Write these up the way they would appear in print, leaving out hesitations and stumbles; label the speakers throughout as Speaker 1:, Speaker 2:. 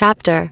Speaker 1: Chapter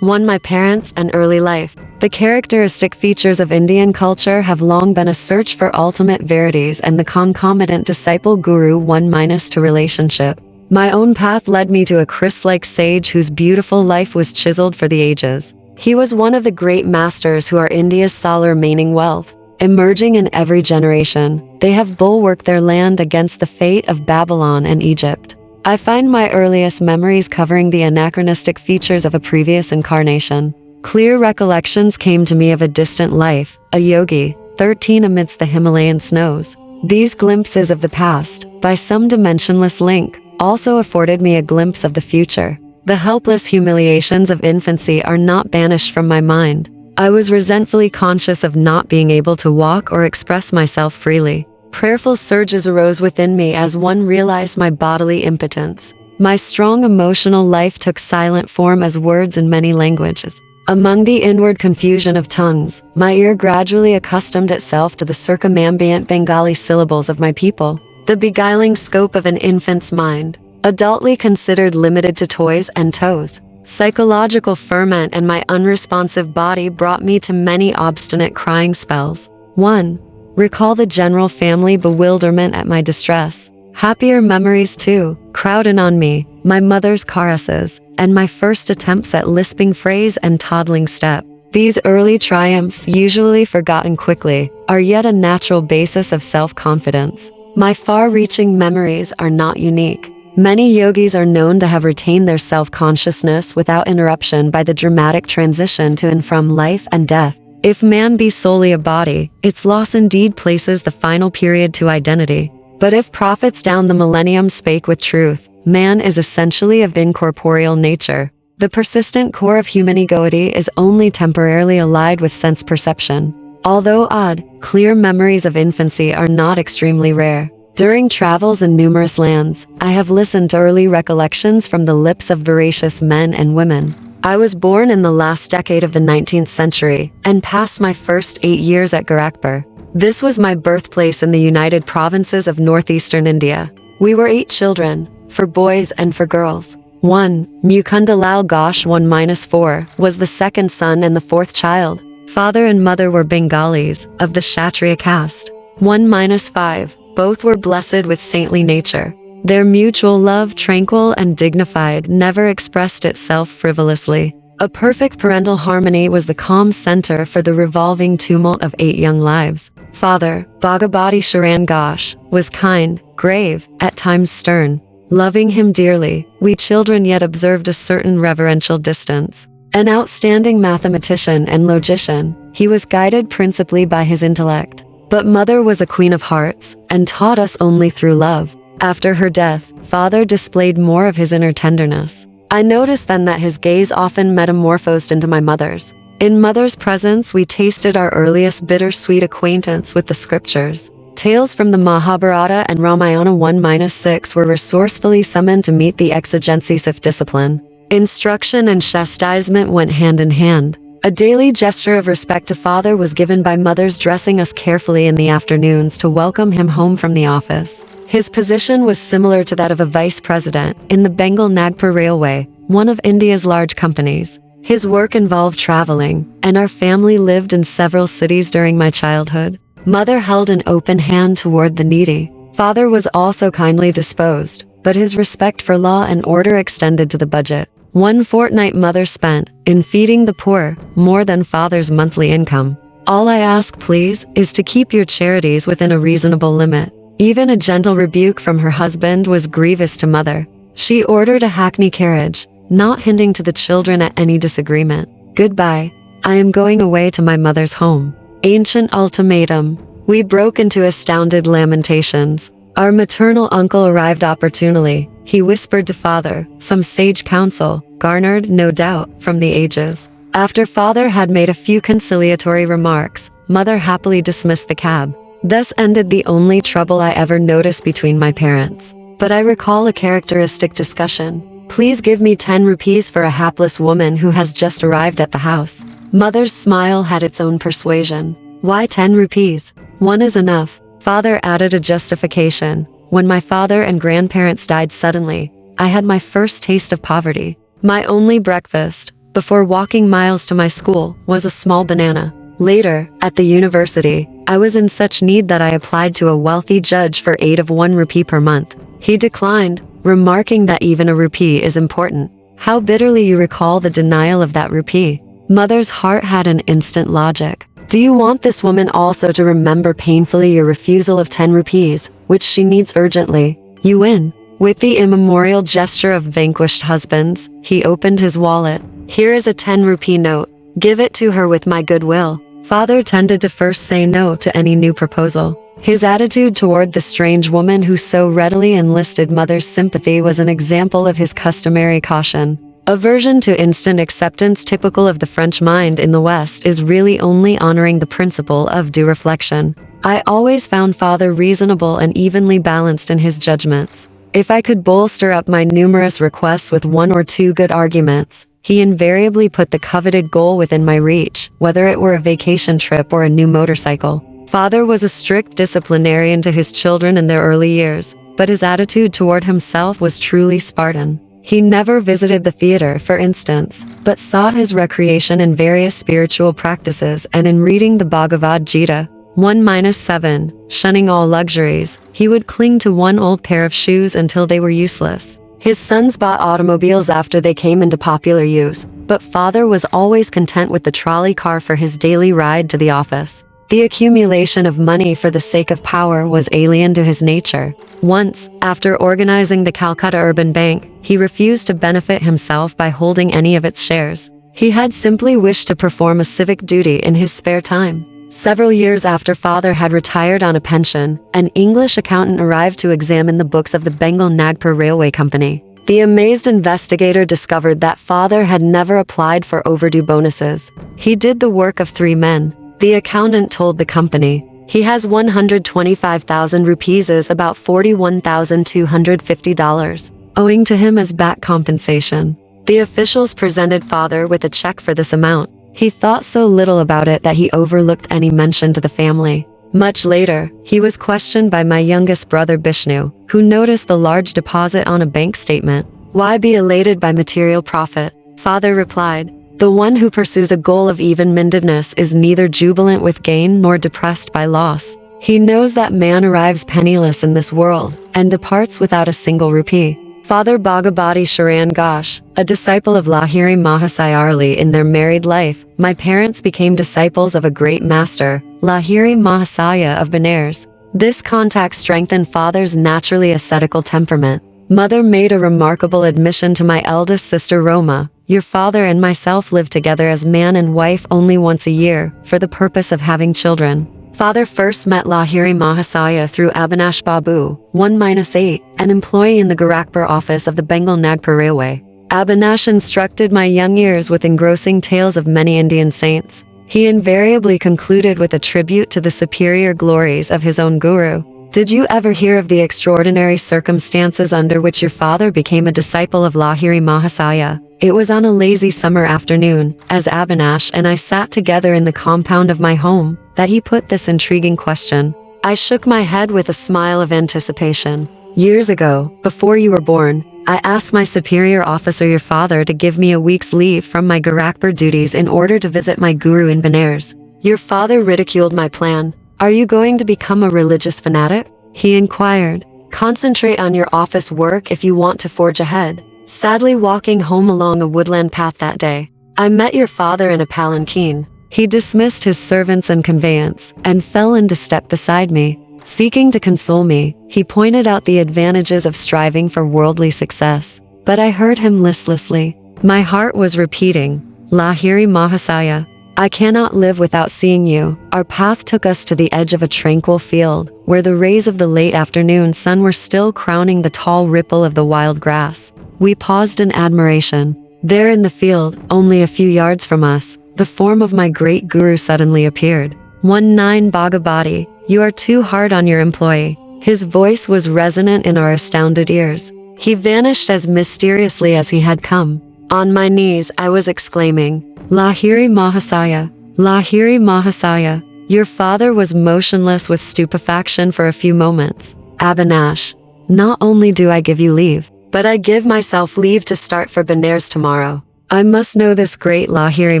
Speaker 1: 1. My Parents and Early Life. The characteristic features of Indian culture have long been a search for ultimate verities and the concomitant disciple-guru 1-2 relationship. My own path led me to a Christ-like sage whose beautiful life was chiseled for the ages. He was one of the great masters who are India's sole remaining wealth. Emerging in every generation, they have bulwarked their land against the fate of Babylon and Egypt. I find my earliest memories covering the anachronistic features of a previous incarnation. Clear recollections came to me of a distant life, a yogi, 13 amidst the Himalayan snows. These glimpses of the past, by some dimensionless link, also afforded me a glimpse of the future. The helpless humiliations of infancy are not banished from my mind. I was resentfully conscious of not being able to walk or express myself freely. Prayerful surges arose within me as one realized my bodily impotence. My strong emotional life took silent form as words in many languages. Among the inward confusion of tongues, my ear gradually accustomed itself to the circumambient Bengali syllables of my people. The beguiling scope of an infant's mind, adultly considered limited to toys and toes. Psychological ferment and my unresponsive body brought me to many obstinate crying spells. 1. Recall the general family bewilderment at my distress. Happier memories too crowd in on me, my mother's caresses, and my first attempts at lisping phrase and toddling step. These early triumphs, usually forgotten quickly, are yet a natural basis of self-confidence. My far-reaching memories are not unique. Many yogis are known to have retained their self-consciousness without interruption by the dramatic transition to and from life and death. If man be solely a body, its loss indeed places the final period to identity. But if prophets down the millennium spake with truth, man is essentially of incorporeal nature. The persistent core of human egoity is only temporarily allied with sense perception. Although odd, clear memories of infancy are not extremely rare. During travels in numerous lands, I have listened to early recollections from the lips of veracious men and women. I was born in the last decade of the 19th century and passed my first 8 years at Gorakhpur. This was my birthplace in the United Provinces of northeastern India. We were 8 children, for boys and for girls. 1. Mukunda Lal Ghosh 1-4 was the second son and the fourth child. Father and mother were Bengalis, of the Kshatriya caste. 1-5. Both were blessed with saintly nature. Their mutual love, tranquil and dignified, never expressed itself frivolously. A perfect parental harmony was the calm center for the revolving tumult of 8 young lives. Father, Bhagavati Sharan Ghosh, was kind, grave, at times stern. Loving him dearly, we children yet observed a certain reverential distance. An outstanding mathematician and logician, he was guided principally by his intellect. But mother was a queen of hearts, and taught us only through love. After her death, father displayed more of his inner tenderness. I noticed then that his gaze often metamorphosed into my mother's. In mother's presence we tasted our earliest bittersweet acquaintance with the scriptures. Tales from the Mahabharata and Ramayana 1-6 were resourcefully summoned to meet the exigencies of discipline. Instruction and chastisement went hand in hand. A daily gesture of respect to father was given by mother's dressing us carefully in the afternoons to welcome him home from the office. His position was similar to that of a vice president in the Bengal Nagpur Railway, one of India's large companies. His work involved traveling, and our family lived in several cities during my childhood. Mother held an open hand toward the needy. Father was also kindly disposed, but his respect for law and order extended to the budget. 1 fortnight mother spent in feeding the poor, more than father's monthly income. All I ask, please, is to keep your charities within a reasonable limit. Even a gentle rebuke from her husband was grievous to mother. She ordered a hackney carriage, not hinting to the children at any disagreement. Goodbye. I am going away to my mother's home. Ancient ultimatum. We broke into astounded lamentations. Our maternal uncle arrived opportunely. He whispered to father some sage counsel, garnered, no doubt, from the ages. After father had made a few conciliatory remarks, mother happily dismissed the cab. Thus ended the only trouble I ever noticed between my parents. But I recall a characteristic discussion. Please give me 10 rupees for a hapless woman who has just arrived at the house. Mother's smile had its own persuasion. Why 10 rupees? 1 is enough. Father added a justification. When my father and grandparents died suddenly, I had my first taste of poverty. My only breakfast, before walking miles to my school, was a small banana. Later, at the university, I was in such need that I applied to a wealthy judge for aid of 1 rupee per month. He declined, remarking that even a rupee is important. How bitterly you recall the denial of that rupee. Mother's heart had an instant logic. Do you want this woman also to remember painfully your refusal of 10 rupees, which she needs urgently? You win. With the immemorial gesture of vanquished husbands, he opened his wallet. Here is a 10 rupee note. Give it to her with my goodwill. Father tended to first say no to any new proposal. His attitude toward the strange woman who so readily enlisted mother's sympathy was an example of his customary caution. Aversion to instant acceptance typical of the French mind in the West is really only honoring the principle of due reflection. I always found Father reasonable and evenly balanced in his judgments. If I could bolster up my numerous requests with 1 or 2 good arguments, he invariably put the coveted goal within my reach, whether it were a vacation trip or a new motorcycle. Father was a strict disciplinarian to his children in their early years, but his attitude toward himself was truly Spartan. He never visited the theater, for instance, but sought his recreation in various spiritual practices and in reading the Bhagavad Gita. 1-7, shunning all luxuries, he would cling to one old pair of shoes until they were useless. His sons bought automobiles after they came into popular use, but Father was always content with the trolley car for his daily ride to the office. The accumulation of money for the sake of power was alien to his nature. Once, after organizing the Calcutta Urban Bank, he refused to benefit himself by holding any of its shares. He had simply wished to perform a civic duty in his spare time. Several years after Father had retired on a pension, an English accountant arrived to examine the books of the Bengal Nagpur Railway Company. The amazed investigator discovered that Father had never applied for overdue bonuses. He did the work of 3 men. The accountant told the company, he has 125,000 rupees, about $41,250, owing to him as back compensation. The officials presented Father with a check for this amount. He thought so little about it that he overlooked any mention to the family. Much later, he was questioned by my youngest brother Bishnu, who noticed the large deposit on a bank statement. Why be elated by material profit? Father replied, the one who pursues a goal of even-mindedness is neither jubilant with gain nor depressed by loss. He knows that man arrives penniless in this world and departs without a single rupee. Father Bhagabati Sharan Ghosh, a disciple of Lahiri Mahasaya early in their married life, my parents became disciples of a great master, Lahiri Mahasaya of Benares. This contact strengthened Father's naturally ascetical temperament. Mother made a remarkable admission to my eldest sister Roma. Your father and myself lived together as man and wife only once a year, for the purpose of having children. Father first met Lahiri Mahasaya through Abhinash Babu, 1-8, an employee in the Gorakhpur office of the Bengal Nagpur Railway. Abhinash instructed my young ears with engrossing tales of many Indian saints. He invariably concluded with a tribute to the superior glories of his own guru. Did you ever hear of the extraordinary circumstances under which your father became a disciple of Lahiri Mahasaya? It was on a lazy summer afternoon, as Abhinash and I sat together in the compound of my home, that he put this intriguing question. I shook my head with a smile of anticipation. Years ago, before you were born, I asked my superior officer, your father, to give me a week's leave from my Gorakhpur duties in order to visit my guru in Benares. Your father ridiculed my plan. Are you going to become a religious fanatic? He inquired. Concentrate on your office work if you want to forge ahead. Sadly, walking home along a woodland path that day, I met your father in a palanquin. He dismissed his servants and conveyance, and fell into step beside me. Seeking to console me, he pointed out the advantages of striving for worldly success. But I heard him listlessly. My heart was repeating, Lahiri Mahasaya, I cannot live without seeing you. Our path took us to the edge of a tranquil field, where the rays of the late afternoon sun were still crowning the tall ripple of the wild grass. We paused in admiration. There in the field, only a few yards from us, the form of my great guru suddenly appeared. 1-9 Bhagabati, you are too hard on your employee. His voice was resonant in our astounded ears. He vanished as mysteriously as he had come. On my knees, I was exclaiming, Lahiri Mahasaya, Lahiri Mahasaya. Your father was motionless with stupefaction for a few moments. Abhinash, not only do I give you leave, but I give myself leave to start for Benares tomorrow. I must know this great Lahiri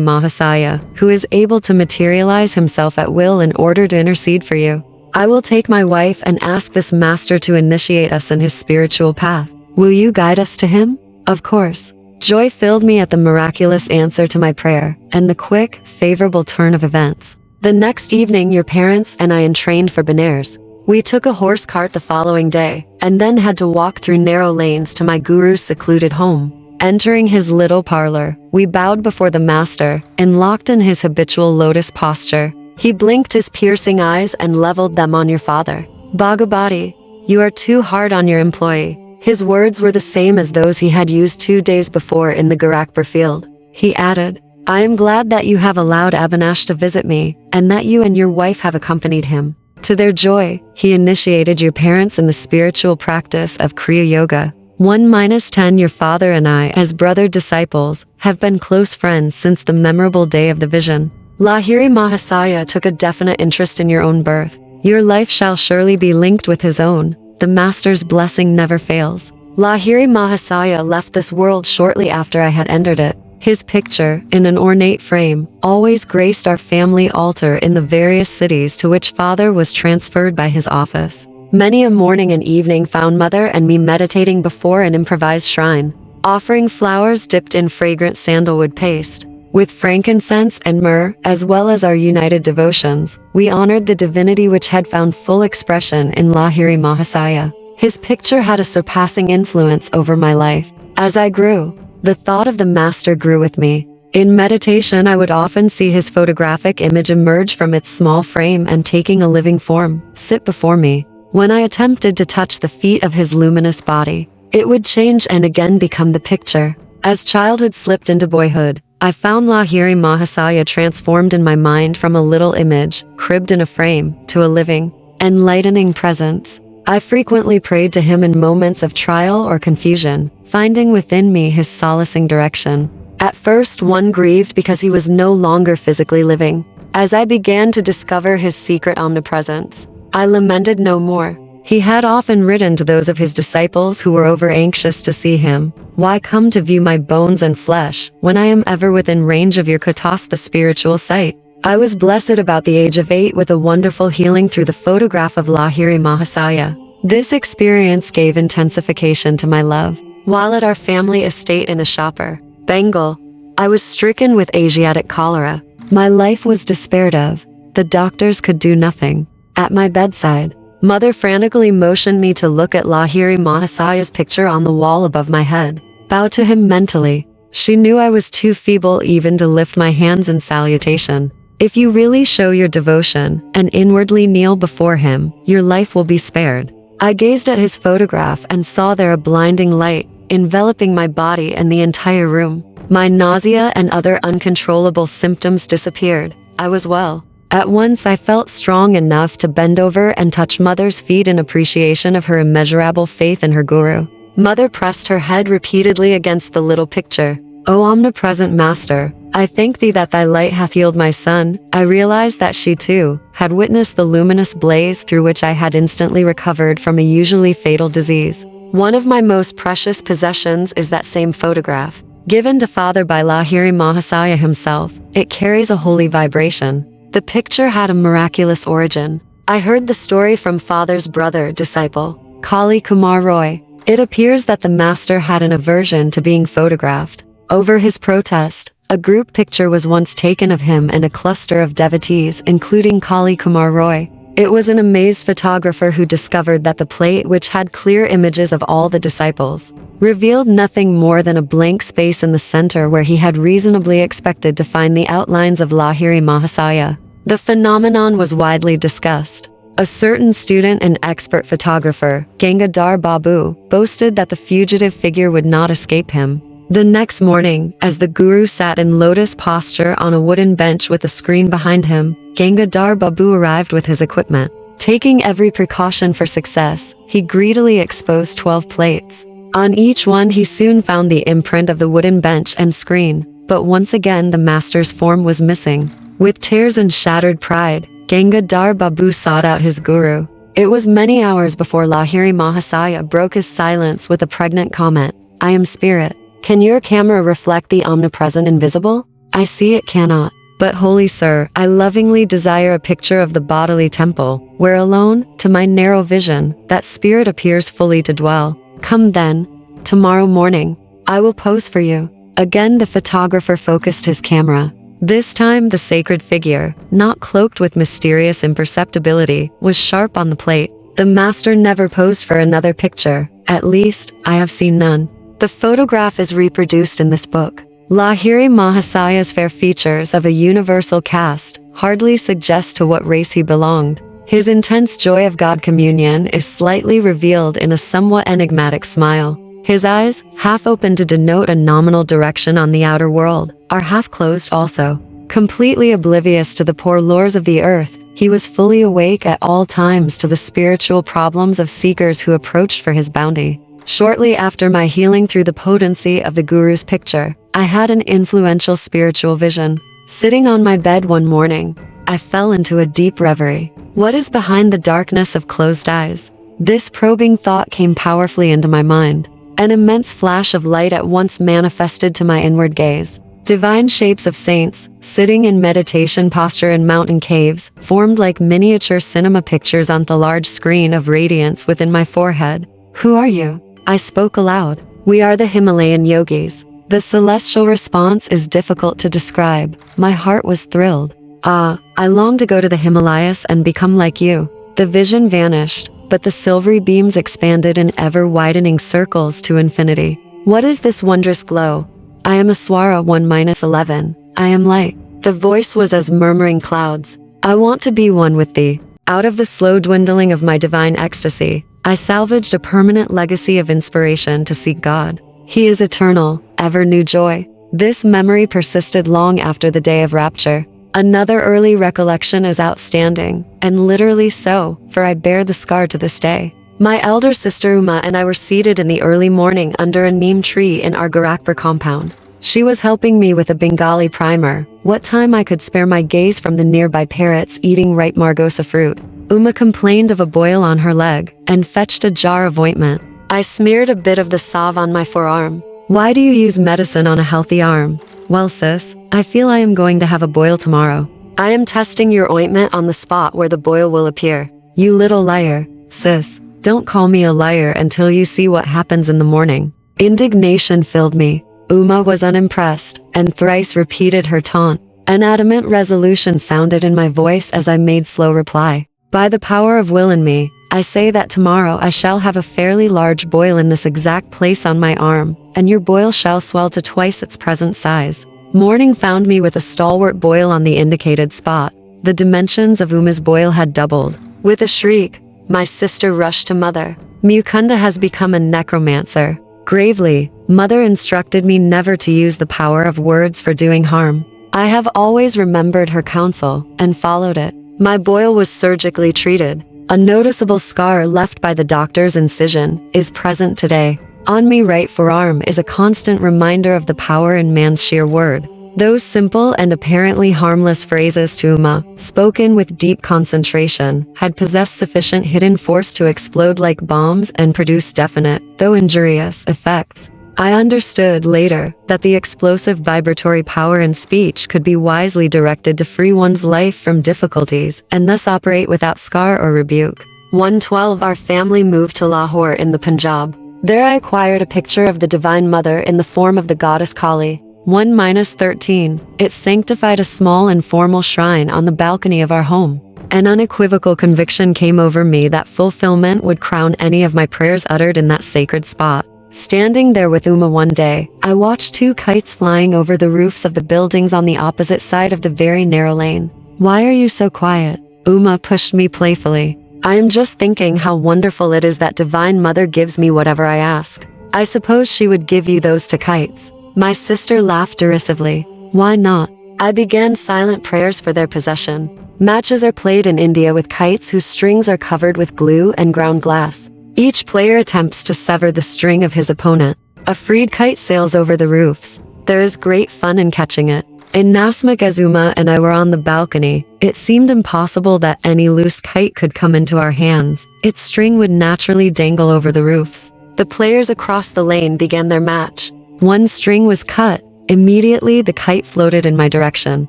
Speaker 1: Mahasaya, who is able to materialize himself at will in order to intercede for you. I will take my wife and ask this master to initiate us in his spiritual path. Will you guide us to him? Of course. Joy filled me at the miraculous answer to my prayer, and the quick, favorable turn of events. The next evening your parents and I entrained for Benares. We took a horse cart the following day, and then had to walk through narrow lanes to my guru's secluded home. Entering his little parlor, we bowed before the master, and locked in his habitual lotus posture. He blinked his piercing eyes and leveled them on your father. Bhagavati, you are too hard on your employee. His words were the same as those he had used 2 days before in the Gorakhpur field. He added, I am glad that you have allowed Abhinash to visit me, and that you and your wife have accompanied him. To their joy, he initiated your parents in the spiritual practice of Kriya Yoga. 1-10 Your father and I, as brother disciples, have been close friends since the memorable day of the vision. Lahiri Mahasaya took a definite interest in your own birth. Your life shall surely be linked with his own. The master's blessing never fails. Lahiri Mahasaya left this world shortly after I had entered it. His picture, in an ornate frame, always graced our family altar in the various cities to which father was transferred by his office. Many a morning and evening found mother and me meditating before an improvised shrine, offering flowers dipped in fragrant sandalwood paste. With frankincense and myrrh, as well as our united devotions, we honored the divinity which had found full expression in Lahiri Mahasaya. His picture had a surpassing influence over my life. As I grew, the thought of the master grew with me. In meditation, I would often see his photographic image emerge from its small frame and, taking a living form, sit before me. When I attempted to touch the feet of his luminous body, it would change and again become the picture. As childhood slipped into boyhood, I found Lahiri Mahasaya transformed in my mind from a little image, cribbed in a frame, to a living, enlightening presence. I frequently prayed to him in moments of trial or confusion, finding within me his solacing direction. At first, one grieved because he was no longer physically living. As I began to discover his secret omnipresence, I lamented no more. He had often written to those of his disciples who were over-anxious to see him, Why come to view my bones and flesh, when I am ever within range of your kutas, the spiritual sight? I was blessed about the age of 8 with a wonderful healing through the photograph of Lahiri Mahasaya. This experience gave intensification to my love. While at our family estate in Ashapur, Bengal, I was stricken with Asiatic cholera. My life was despaired of. The doctors could do nothing. At my bedside, mother frantically motioned me to look at Lahiri Mahasaya's picture on the wall above my head. Bow to him mentally. She knew I was too feeble even to lift my hands in salutation. If you really show your devotion and inwardly kneel before him, your life will be spared. I gazed at his photograph and saw there a blinding light, enveloping my body and the entire room. My nausea and other uncontrollable symptoms disappeared. I was well. At once I felt strong enough to bend over and touch mother's feet in appreciation of her immeasurable faith in her guru. Mother pressed her head repeatedly against the little picture. O omnipresent Master, I thank thee that thy light hath healed my son. I realized that she too had witnessed the luminous blaze through which I had instantly recovered from a usually fatal disease. One of my most precious possessions is that same photograph. Given to Father by Lahiri Mahasaya himself, it carries a holy vibration. The picture had a miraculous origin. I heard the story from Father's brother disciple, Kali Kumar Roy. It appears that the master had an aversion to being photographed. Over his protest, a group picture was once taken of him and a cluster of devotees, including Kali Kumar Roy. It was an amazed photographer who discovered that the plate, which had clear images of all the disciples, revealed nothing more than a blank space in the center where he had reasonably expected to find the outlines of Lahiri Mahasaya. The phenomenon was widely discussed. A certain student and expert photographer, Gangadhar Babu, boasted that the fugitive figure would not escape him. The next morning, as the guru sat in lotus posture on a wooden bench with a screen behind him, Gangadhar Babu arrived with his equipment. Taking every precaution for success, he greedily exposed 12 plates. On each one he soon found the imprint of the wooden bench and screen, but once again the master's form was missing. With tears and shattered pride, Gangadhar Babu sought out his guru. It was many hours before Lahiri Mahasaya broke his silence with a pregnant comment. I am spirit. Can your camera reflect the omnipresent invisible? I see it cannot. But holy sir, I lovingly desire a picture of the bodily temple, where alone, to my narrow vision, that spirit appears fully to dwell. Come then. Tomorrow morning, I will pose for you. Again the photographer focused his camera. This time the sacred figure, not cloaked with mysterious imperceptibility, was sharp on the plate. The master never posed for another picture. At least, I have seen none. The photograph is reproduced in this book. Lahiri Mahasaya's fair features of a universal caste hardly suggest to what race he belonged. His intense joy of God communion is slightly revealed in a somewhat enigmatic smile. His eyes, half open to denote a nominal direction on the outer world, are half closed also. Completely oblivious to the poor lures of the earth, he was fully awake at all times to the spiritual problems of seekers who approached for his bounty. Shortly after my healing through the potency of the Guru's picture, I had an influential spiritual vision. Sitting on my bed one morning, I fell into a deep reverie. What is behind the darkness of closed eyes? This probing thought came powerfully into my mind. An immense flash of light at once manifested to my inward gaze. Divine shapes of saints, sitting in meditation posture in mountain caves, formed like miniature cinema pictures on the large screen of radiance within my forehead. Who are you? I spoke aloud. We are the Himalayan yogis. The celestial response is difficult to describe. My heart was thrilled. I longed to go to the Himalayas and become like you. The vision vanished, but the silvery beams expanded in ever-widening circles to infinity. What is this wondrous glow? I am a Swara 1-11. I am light. The voice was as murmuring clouds. I want to be one with thee. Out of the slow dwindling of my divine ecstasy, I salvaged a permanent legacy of inspiration to seek God. He is eternal, ever new joy. This memory persisted long after the day of rapture. Another early recollection is outstanding, and literally so, for I bear the scar to this day. My elder sister Uma and I were seated in the early morning under a neem tree in our Gorakhpur compound. She was helping me with a Bengali primer, what time I could spare my gaze from the nearby parrots eating ripe margosa fruit. Uma complained of a boil on her leg, and fetched a jar of ointment. I smeared a bit of the salve on my forearm. Why do you use medicine on a healthy arm? Well sis, I feel I am going to have a boil tomorrow. I am testing your ointment on the spot where the boil will appear. You little liar. Sis, don't call me a liar until you see what happens in the morning. Indignation filled me. Uma was unimpressed, and thrice repeated her taunt. An adamant resolution sounded in my voice as I made slow reply. By the power of will in me, I say that tomorrow I shall have a fairly large boil in this exact place on my arm, and your boil shall swell to twice its present size. Morning found me with a stalwart boil on the indicated spot. The dimensions of Uma's boil had doubled. With a shriek, my sister rushed to mother. Mukunda has become a necromancer. Gravely, mother instructed me never to use the power of words for doing harm. I have always remembered her counsel, and followed it. My boil was surgically treated. A noticeable scar left by the doctor's incision is present today. On my right forearm is a constant reminder of the power in man's sheer word. Those simple and apparently harmless phrases to Uma, spoken with deep concentration, had possessed sufficient hidden force to explode like bombs and produce definite, though injurious, effects. I understood later that the explosive vibratory power in speech could be wisely directed to free one's life from difficulties and thus operate without scar or rebuke. 112 Our family moved to Lahore in the Punjab. There I acquired a picture of the Divine Mother in the form of the goddess Kali. 1-13. It sanctified a small and formal shrine on the balcony of our home. An unequivocal conviction came over me that fulfillment would crown any of my prayers uttered in that sacred spot. Standing there with Uma one day, I watched two kites flying over the roofs of the buildings on the opposite side of the very narrow lane. Why are you so quiet? Uma pushed me playfully. I am just thinking how wonderful it is that Divine Mother gives me whatever I ask. I suppose she would give you those to kites. My sister laughed derisively. Why not? I began silent prayers for their possession. Matches are played in India with kites whose strings are covered with glue and ground glass. Each player attempts to sever the string of his opponent. A freed kite sails over the roofs. There is great fun in catching it. Nasmagazuma and I were on the balcony. It seemed impossible that any loose kite could come into our hands. Its string would naturally dangle over the roofs. The players across the lane began their match. One string was cut. Immediately, the kite floated in my direction.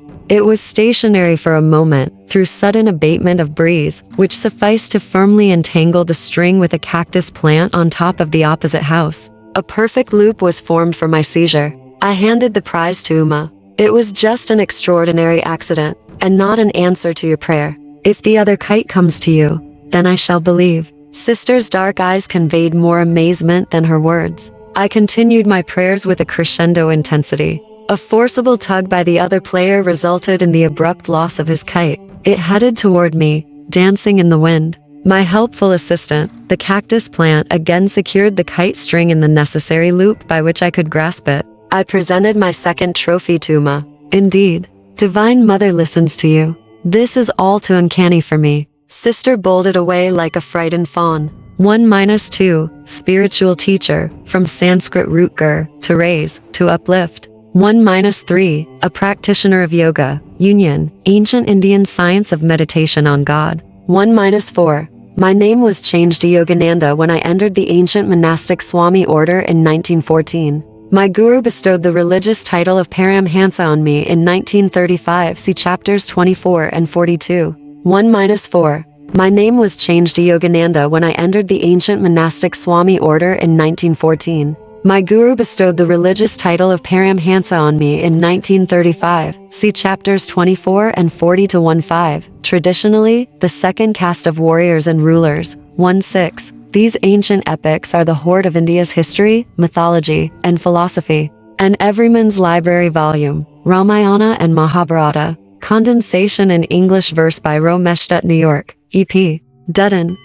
Speaker 1: It was stationary for a moment, through sudden abatement of breeze, which sufficed to firmly entangle the string with a cactus plant on top of the opposite house. A perfect loop was formed for my seizure. I handed the prize to Uma. It was just an extraordinary accident, and not an answer to your prayer. If the other kite comes to you, then I shall believe. Sister's dark eyes conveyed more amazement than her words. I continued my prayers with a crescendo intensity. A forcible tug by the other player resulted in the abrupt loss of his kite. It headed toward me, dancing in the wind. My helpful assistant, the cactus plant, again secured the kite string in the necessary loop by which I could grasp it. I presented my second trophy to Uma. Indeed, Divine Mother listens to you. This is all too uncanny for me. Sister bolted away like a frightened fawn. 1-2, spiritual teacher, from Sanskrit root gur, to raise, to uplift. 1-3, a practitioner of yoga, union, ancient Indian science of meditation on God. 1-4, my name was changed to Yogananda when I entered the ancient monastic Swami order in 1914. My guru bestowed the religious title of Paramahansa on me in 1935, see chapters 24 and 42. 1-4, my name was changed to Yogananda when I entered the ancient monastic Swami order in 1914. My guru bestowed the religious title of Paramahansa on me in 1935, see chapters 24 and 40 to 1-5. Traditionally, the second caste of warriors and rulers. 1-6. These ancient epics are the hoard of India's history, mythology, and philosophy. An everyman's library volume, Ramayana and Mahabharata. Condensation in English verse by Romeshdutt, New York, E.P. Dutton.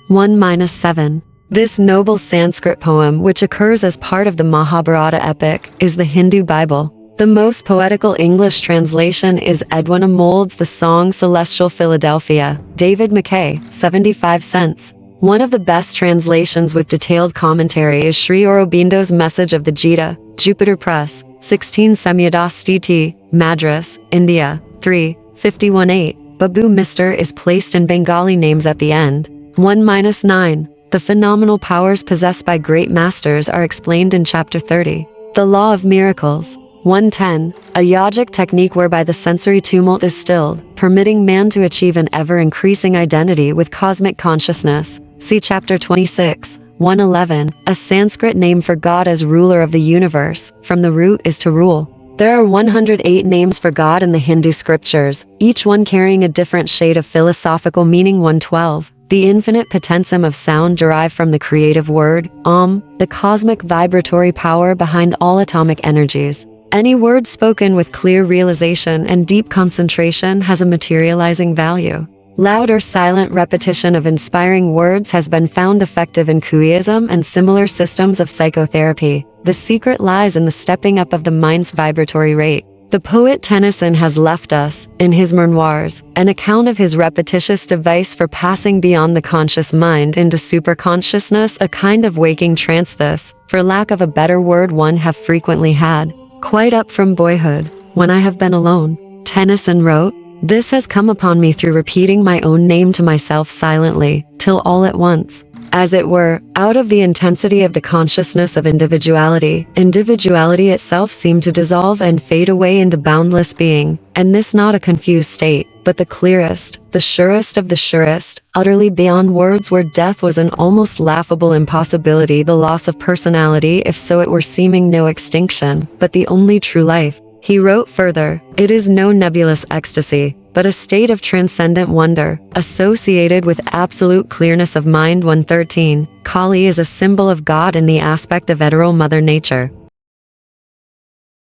Speaker 1: 1-7. This noble Sanskrit poem, which occurs as part of the Mahabharata epic, is the Hindu Bible. The most poetical English translation is Edwina Mould's The Song Celestial Philadelphia, David Mackay, 75 cents. One of the best translations with detailed commentary is Sri Aurobindo's Message of the Gita, Jupiter Press, 16 Semyadas Dt, Madras, India, 3, 51-8. Babu Mr. is placed in Bengali names at the end. 1-9. The phenomenal powers possessed by great masters are explained in Chapter 30. The Law of Miracles. 1-10. A yogic technique whereby the sensory tumult is stilled, permitting man to achieve an ever-increasing identity with cosmic consciousness. See Chapter 26. 1-11. A Sanskrit name for God as ruler of the universe, from the root is to rule. There are 108 names for God in the Hindu scriptures, each one carrying a different shade of philosophical meaning. 1-12. The infinite potentium of sound derived from the creative word, Om, the cosmic vibratory power behind all atomic energies. Any word spoken with clear realization and deep concentration has a materializing value. Loud or silent repetition of inspiring words has been found effective in Kuism and similar systems of psychotherapy. The secret lies in the stepping up of the mind's vibratory rate. The poet Tennyson has left us, in his memoirs, an account of his repetitious device for passing beyond the conscious mind into superconsciousness, a kind of waking trance. This, for lack of a better word, one have frequently had, quite up from boyhood, when I have been alone. Tennyson wrote, "This has come upon me through repeating my own name to myself silently, till all at once, as it were, out of the intensity of the consciousness of individuality, individuality itself seemed to dissolve and fade away into boundless being, and this not a confused state, but the clearest, the surest of the surest, utterly beyond words, where death was an almost laughable impossibility, the loss of personality, if so it were seeming no extinction, but the only true life." He wrote further, "It is no nebulous ecstasy, but a state of transcendent wonder, associated with absolute clearness of mind." 113. Kali is a symbol of God in the aspect of hetero Mother Nature.